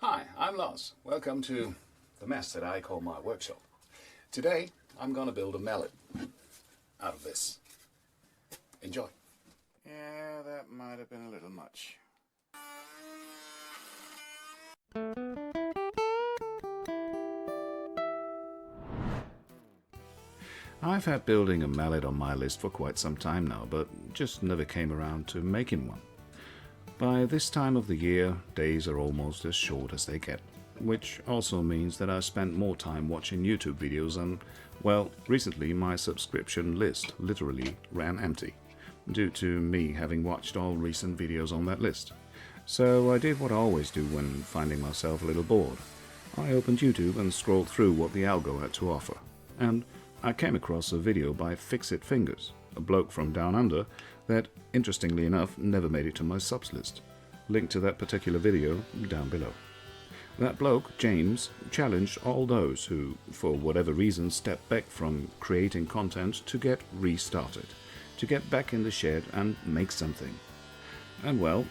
Hi, I'm Lars. Welcome to the mess that I call my workshop. Today, I'm gonna build a mallet out of this. Enjoy. Yeah, that might have been a little much. I've had building a mallet on my list for quite some time now, but just never came around to making one. By this time of the year, days are almost as short as they get, which also means that I spent more time watching YouTube videos and, well, recently my subscription list literally ran empty, due to me having watched all recent videos on that list. So I did what I always do when finding myself a little bored. I opened YouTube and scrolled through what the algo had to offer, and I came across a video by Fix It Fingers, a bloke from down under that, interestingly enough, never made it to my subs list. Link to that particular video down below. That bloke, James, challenged all those who, for whatever reason, stepped back from creating content to get restarted, to get back in the shed and make something. And well,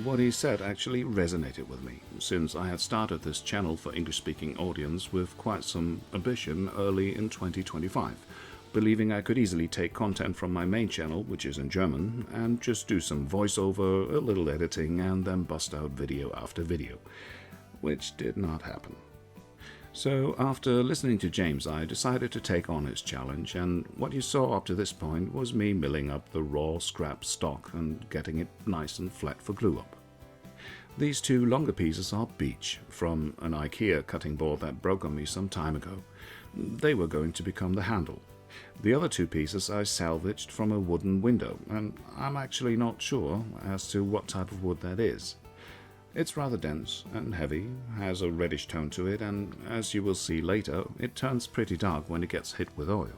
what he said actually resonated with me, since I had started this channel for English-speaking audience with quite some ambition early in 2025, believing I could easily take content from my main channel, which is in German, and just do some voiceover, a little editing, and then bust out video after video, which did not happen. So after listening to James, I decided to take on his challenge, and what you saw up to this point was me milling up the raw scrap stock and getting it nice and flat for glue up. These two longer pieces are beech, from an IKEA cutting board that broke on me some time ago. They were going to become the handle. The other two pieces I salvaged from a wooden window, and I'm actually not sure as to what type of wood that is. It's rather dense and heavy, has a reddish tone to it, and as you will see later, it turns pretty dark when it gets hit with oil.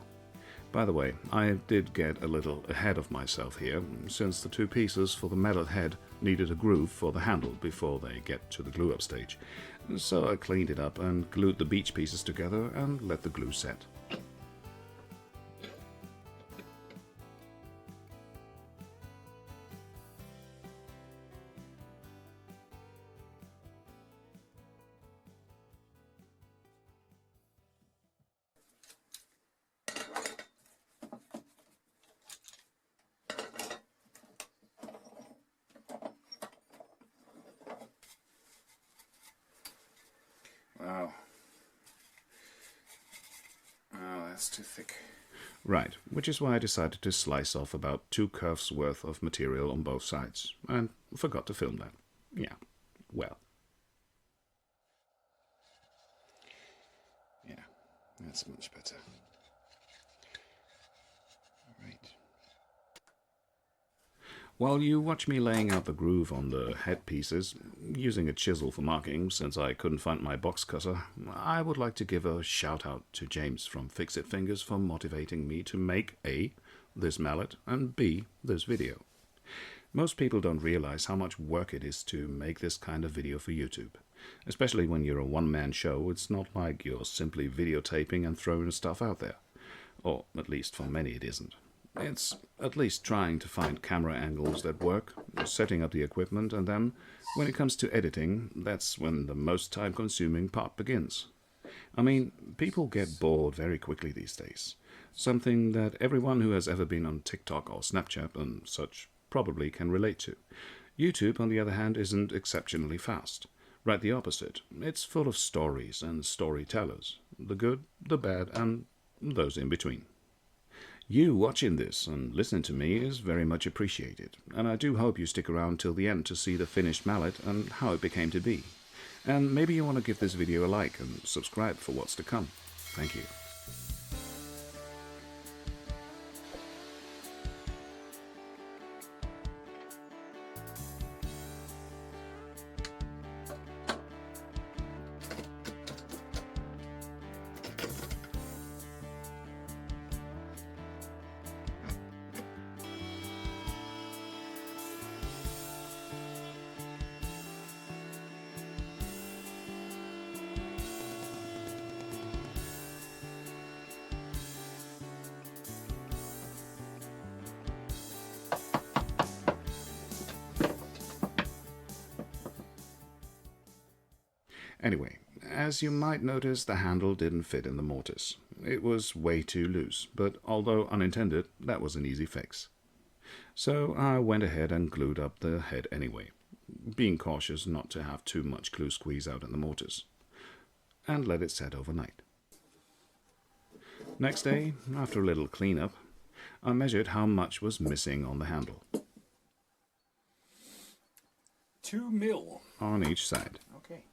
By the way, I did get a little ahead of myself here, since the two pieces for the mallet head needed a groove for the handle before they get to the glue up stage. So I cleaned it up and glued the beech pieces together and let the glue set. Wow. Oh, that's too thick. Right, which is why I decided to slice off about 2 curves worth of material on both sides, and forgot to film that. Yeah, well. Yeah, that's much better. Right. While you watch me laying out the groove on the head pieces, using a chisel for marking since I couldn't find my box cutter, I would like to give a shout out to James from Fix It Fingers for motivating me to make A, this mallet, and B, this video. Most people don't realize how much work it is to make this kind of video for YouTube. Especially when you're a one-man show, it's not like you're simply videotaping and throwing stuff out there. Or at least for many it isn't. It's at least trying to find camera angles that work, setting up the equipment, and then, when it comes to editing, that's when the most time-consuming part begins. I mean, people get bored very quickly these days. Something that everyone who has ever been on TikTok or Snapchat and such probably can relate to. YouTube, on the other hand, isn't exceptionally fast. Right the opposite. It's full of stories and storytellers. The good, the bad, and those in between. You watching this and listening to me is very much appreciated, and I do hope you stick around till the end to see the finished mallet and how it became to be. And maybe you want to give this video a like and subscribe for what's to come. Thank you. Anyway, as you might notice, the handle didn't fit in the mortise. It was way too loose, but although unintended, that was an easy fix. So I went ahead and glued up the head anyway, being cautious not to have too much glue squeeze out in the mortise, and let it set overnight. Next day, after a little cleanup, I measured how much was missing on the handle. 2 mil. On each side. Okay.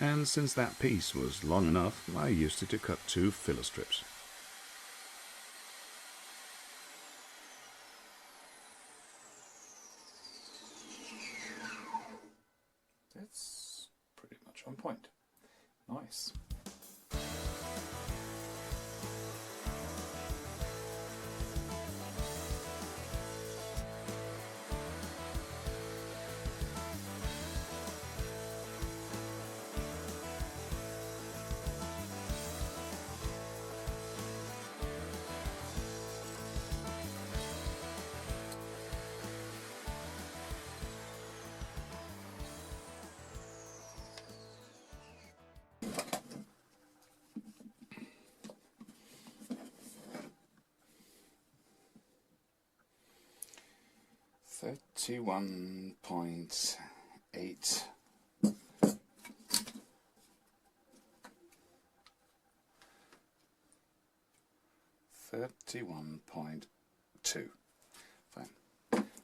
And since that piece was long enough, I used it to cut 2 filler strips. That's pretty much on point. Nice. $31.8. $31.2. Fine.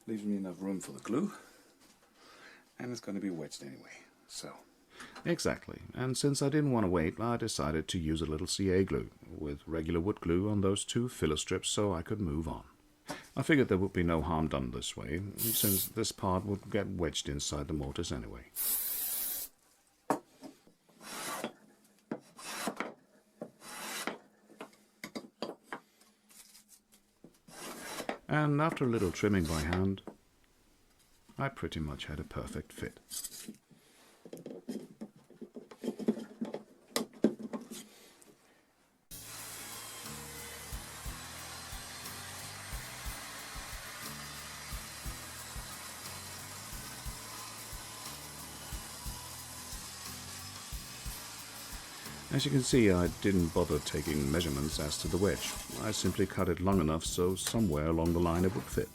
Leaves me enough room for the glue, and it's going to be wedged anyway. So. Exactly, and since I didn't want to wait, I decided to use a little CA glue with regular wood glue on those 2 filler strips so I could move on. I figured there would be no harm done this way, since this part would get wedged inside the mortise anyway. And after a little trimming by hand, I pretty much had a perfect fit. As you can see, I didn't bother taking measurements as to the wedge. I simply cut it long enough so somewhere along the line it would fit.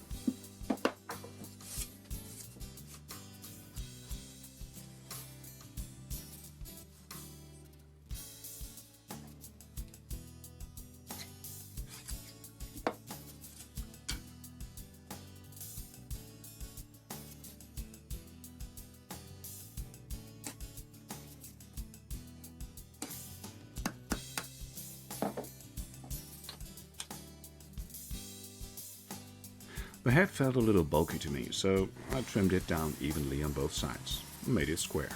The head felt a little bulky to me, so I trimmed it down evenly on both sides, made it square.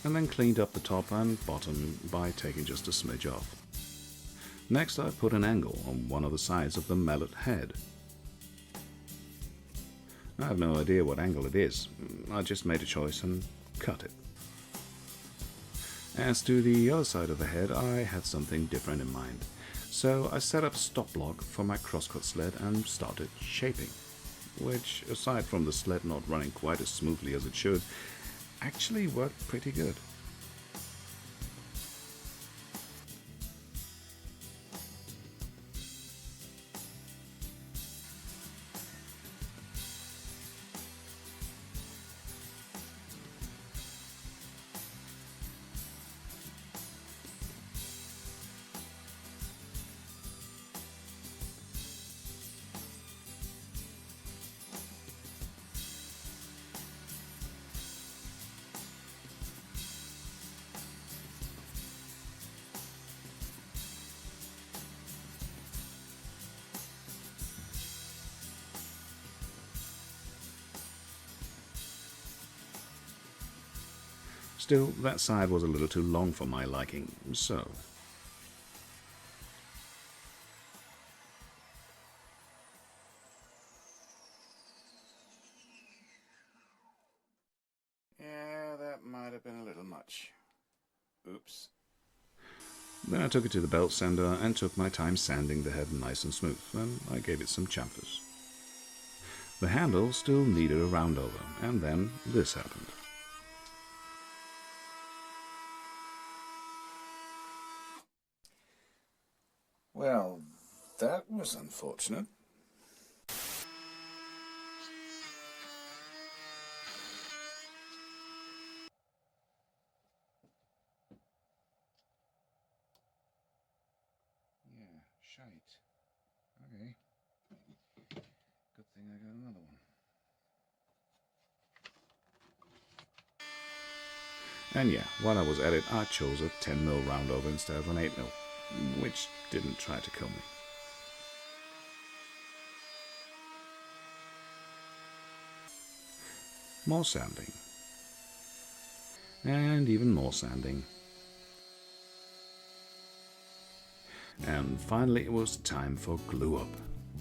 And then cleaned up the top and bottom by taking just a smidge off. Next I put an angle on one of the sides of the mallet head. I have no idea what angle it is, I just made a choice and cut it. As to the other side of the head, I had something different in mind. So I set up a stop block for my crosscut sled and started shaping, which, aside from the sled not running quite as smoothly as it should, actually worked pretty good. Still, that side was a little too long for my liking, so... Yeah, that might have been a little much. Oops. Then I took it to the belt sander and took my time sanding the head nice and smooth, and I gave it some chamfers. The handle still needed a round over, and then this happened. Well, that was unfortunate. Yeah, shite. Okay. Good thing I got another one. And yeah, while I was at it, I chose a 10mm round over instead of an 8mm, which didn't try to kill me. More sanding. And even more sanding. And finally it was time for glue up.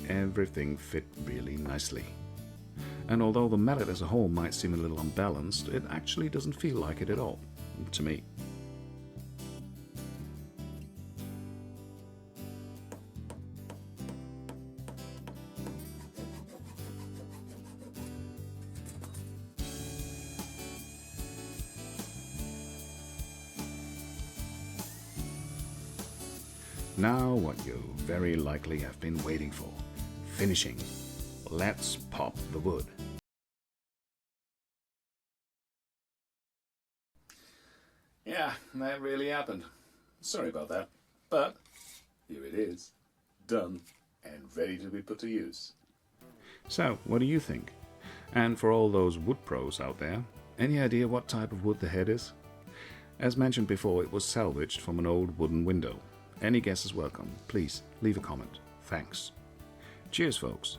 Everything fit really nicely. And although the mallet as a whole might seem a little unbalanced, it actually doesn't feel like it at all, to me. Now what you very likely have been waiting for. Finishing. Let's pop the wood. Yeah, that really happened. Sorry about that. But here it is. Done and ready to be put to use. So, what do you think? And for all those wood pros out there, any idea what type of wood the head is? As mentioned before, it was salvaged from an old wooden window. Any guess is welcome. Please leave a comment. Thanks. Cheers, folks.